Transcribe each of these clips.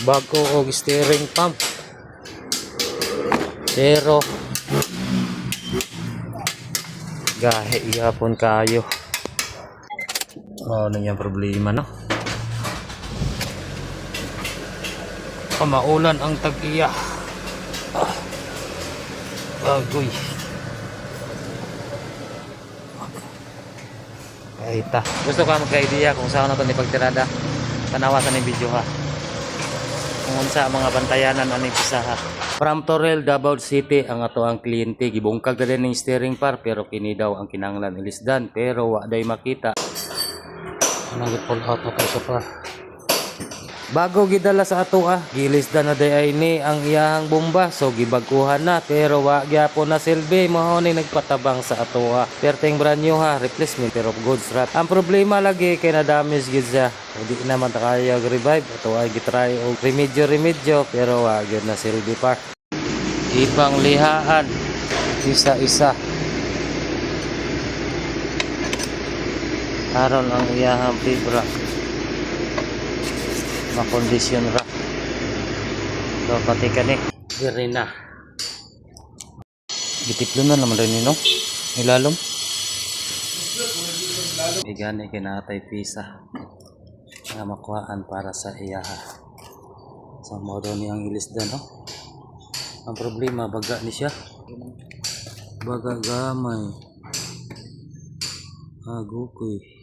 bago og steering pump. Pero gahe yapon kayo. Ano yung problema, no? Maulan ang tag-iya. Bagoy. Kahita. Gusto ka magka-idea kung saan na ito ni pagtirada? Panawasan ng video ha. Kung sa mga bantayanan ang ipisaha. From Torrel, Davao City ang ato ang kliyente. Gibungkag na din ng steering par pero kini daw ang kinanglan ilisdan. Pero wa day makita. Nag-pull out na tayo sa par. Bago gidala sa ato gilisdan na day ay ni ang iyahang bomba. So gibagkuhan na pero wa gyapon na silbi. Mao ni nagpatabang sa ato Perteng brand new replacement pero goods wrap. Ang problema lagi kay na damage gid siya. Hindi naman ta kaya revive. Ato ay gitry og remedyo pero wa gyud na silbi pa. Ipang lihaan isa-isa. Aron ang iyahang fibra makondisyon ra. So pati kani diri na. Gitiplo na naman rin no. Ilalom. Igani kinatay pisa. Na makuhaan para sa iyaha. Sa modo niyang ilisdan no. Ang problema baga ni siya. Baga gamay. Agukoy.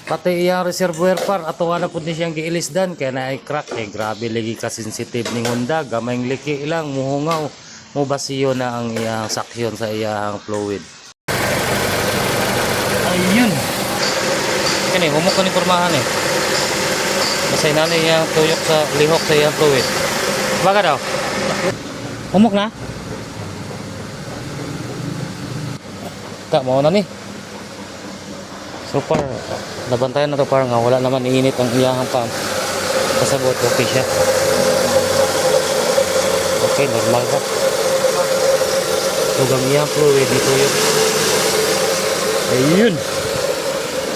Pati iyang reservoir par ato na pud ni siyang giilisdan kaya na ay crack grabe lagi ka sensitive ning Honda gamay liki lang muhungaw mo basiyo na ang iyang saksyon sa iyang fluid. Ayun. Kani humok ko ni pormahan Basay na iyang tuyok sa lihok sa iyang fluid. Baga daw. Humok na? Tak mau na ni. So far, nabantayan na to parang wala naman iinit ang iyahang pump. Kasabot, okay siya. Okay, normal ka. Huwag ang iyahang fluid dito yun. Ayun.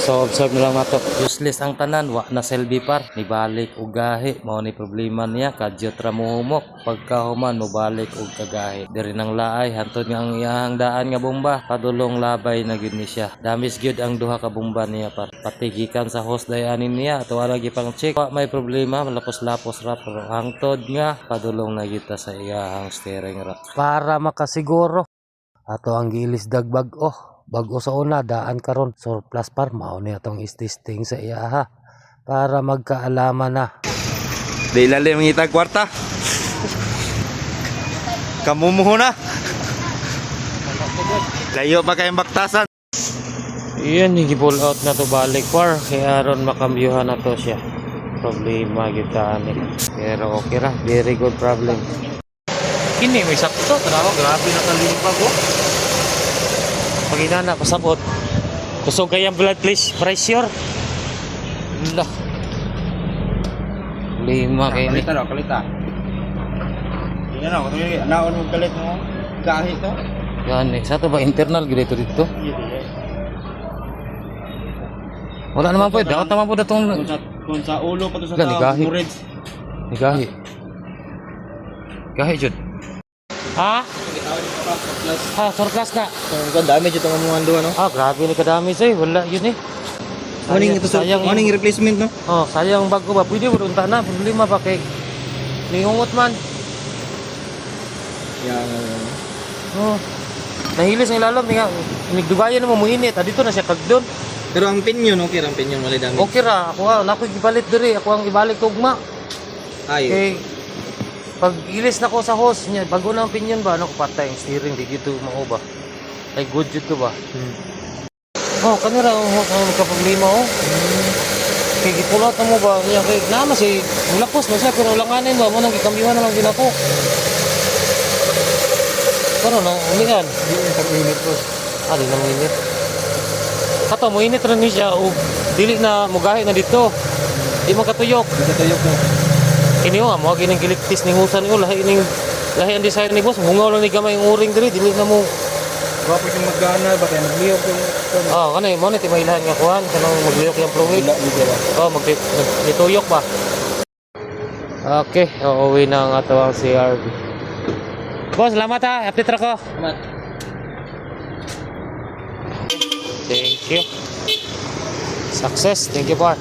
So, observe na lang nato. Useless ang tanan, wa na selby par. Nibalik o gahi. Mao ni problema niya. Kadyot ra mo humok. Pagkahuman, mubalik o kagahi. Diri nang laay. Hantod nga ang iyahang daan nga bomba. Padulong labay na gyud ni siya. Damis gyud ang duha ka bomba niya par. Patigikan sa hose dayanin niya. Ato lagi pang check. May problema. Malapos-lapos ra. Pero hangtod nga. Padulong na gyud sa iyahang steering ra. Para makasiguro. Ato ang gilis dagbag bago sa una daan karon surplus par mao ni atong ististing sa iyaha para magkaalaman na. Di lalim ngitag kwarta. Kamumuho na. Layo pa kayong baktasan. Iyan i-pull out na to balik par kaya aron makambyuhan na to siya. Problema gyud ani. Pero okay ra, very good problem. Kini may sakto tanaw grabe na kalimpag pag inana pasabot kusog kayang blood pressure lah lima kayo ni kalita yan ako naon mo kalit mo kahit to yan sa to ba internal dito wala naman po dapat naman po datong kung sa ulo pa to sa murage gahi jud ha? Surplus na. Ang damage ito mga duwa no? Grabe ni kadami say, wala yun Sayang morning replacement no? Sayang bago ba. Pwede mo unta na, problema pa kay ningungot man. Nahilis ng ilalom nga. Nigdugayan mo muinit, dito na siya kagdon. Pero ang pinyon, okay ang pinyon, wala damage. Okay ra, ako nakoy gibalit diri, ako ang ibalik tugma. Ay. Pag ilis na ko sa hose niya, bago na ang pinyon ba, ano ko patay ang steering, di gito mao ba? Ay good jud to ba? Kanira magka-problema Kay gipulot mo ba niya kay nama si mulakos na siya pero langanin ba mo nang gikambihan naman ginako. Pero no, umian. Pag-init ko. Di na mainit. Kato mo init rin siya o dili na mugahi na dito. Di man katuyok. mo. Kini mo gining giliktis ning husan ko lahi ang design ni boss. Hungaw lang ni gamay ang uring diri dili na mo Gwapo yung magana, ba kaya nagliyok yung... Oh, kanay mo ni timailan nga kuan kanang magliyok yung fluid. Oh, magtituyok ba? Okay, uuwi na ang ato ang CRV. Boss, salamat ha. Update ra ko. Salamat. Thank you. Success. Thank you, Par.